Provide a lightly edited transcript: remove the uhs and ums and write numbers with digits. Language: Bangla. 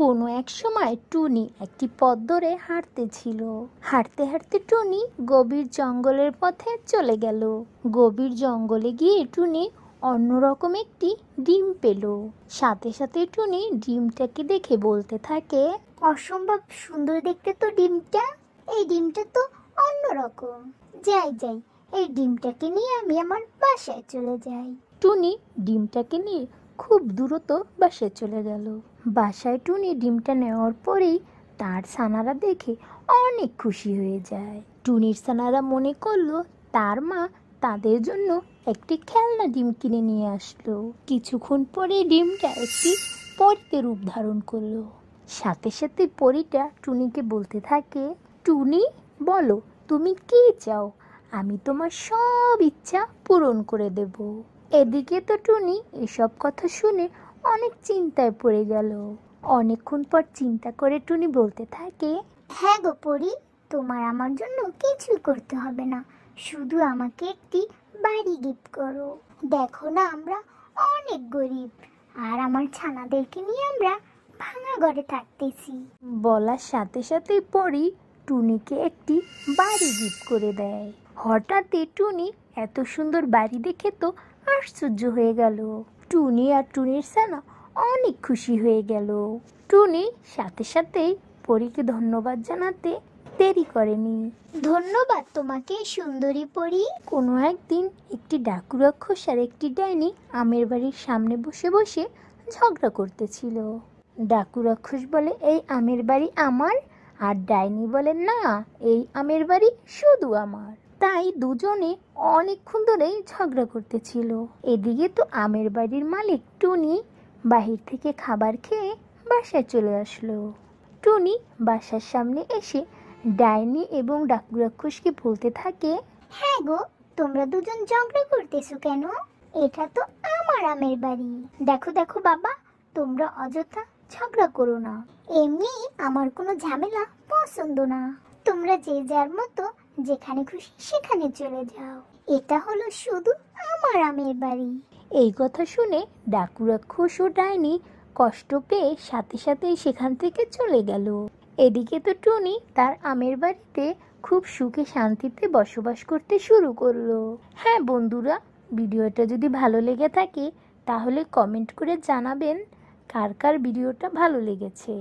কোনো এক সময় টুনি একটি পথ ধরে হাঁটতেছিল। হাঁটতে হাঁটতে টুনি গভীর জঙ্গলের পথে চলে গেল। গভীর জঙ্গলে গিয়ে টুনি অন্যরকম একটি ডিম পেল। সাথে সাথে টুনি ডিমটাকে দেখে বলতে থাকে, অসম্ভব সুন্দর দেখতে তো ডিমটা। এই ডিমটা তো অন্যরকম। যাই যাই, এই ডিমটাকে নিয়ে আমি আমার বাসায় চলে যাই। টুনি ডিমটাকে নিয়ে খুব দ্রুত বাসায় চলে গেল। বাসায় টুনি ডিমটা নেওয়ার পরেই তার ছানারা দেখে অনেক খুশি হয়ে যায়। টুনির ছানারা মনে করলো তার মা তাদের জন্য একটি খেলনা ডিম কিনে নিয়ে আসলো। কিছুক্ষণ পরে ডিমটা একটি পরীতে রূপ ধারণ করলো। সাথে সাথে পরীটা টুনিকে বলতে থাকে, টুনি বলো তুমি কি চাও, আমি তোমার সব ইচ্ছা পূরণ করে দেব। এদিকে তো টুনি এসব কথা শুনে অনেক চিন্তায় পড়ে গেল। অনেকক্ষণ পর চিন্তা করে টুনি বলতে থাকে, হ্যাঁ গো পরি, তোমার আমার জন্য কিছুই করতে হবে না, শুধু আমাকে একটি বাড়ি গিফট করো। দেখো না আমরা অনেক গরিব, আর আমার ছানাদেরকে নিয়ে আমরা ভাঙা ঘরে থাকতেছি। বলার সাথে সাথে পরি টুনিকে একটি বাড়ি গিফট করে দেয়। হঠাৎই টুনি এত সুন্দর বাড়ি দেখে তো আশ্চর্য হয়ে গেল। টুনি আর টুনির ছানা অনেক খুশি হয়ে গেল। টুনি সাথে সাথেই পরীকে ধন্যবাদ জানাতে দেরি করেনি। ধন্যবাদ তোমাকে সুন্দরী পরি। কোনো একদিন একটি ডাকু রাক্ষস আর একটি ডাইনি আমের বাড়ির সামনে বসে বসে ঝগড়া করতেছিল। ডাকু রাক্ষস বলে, এই আমের বাড়ি আমার, আর ডাইনি বলে, না এই আমের বাড়ি শুধু আমার। তাই দুজনে অনেকক্ষণ ধরেই ঝগড়া করতেছিল। এদিকে তো আমের বাড়ির মালিক টুনি বাহির থেকে খাবার খেয়ে বাসায় চলে আসলো। টুনি বাসার সামনে এসে ডাইনি এবং ডাকু রাক্ষসকে বলতে থাকে, হ্যাঁ গো, তোমরা দুজন ঝগড়া করতেছো কেন? এটা তো আমার আমের বাড়ি। দেখো দেখো বাবা, তোমরা অযথা ঝগড়া করো না। এমনি আমার কোনো ঝামেলা পছন্দ না। তোমরা যে যার মতো যেখানে খুশি সেখানে চলে যাও। এটা হলো শুধু আমার আমের বাড়ি। এই কথা শুনে ডাকু রাক্ষস ও ডাইনি কষ্ট পেয়ে সাথে সাথেই সেখান থেকে চলে গেল। এদিকে তো টুনি তার আমের বাড়িতে খুব সুখে শান্তিতে বসবাস করতে শুরু করলো। হ্যাঁ বন্ধুরা, ভিডিওটা যদি ভালো লেগে থাকে তাহলে কমেন্ট করে জানাবেন কার কার ভিডিওটা ভালো লেগেছে।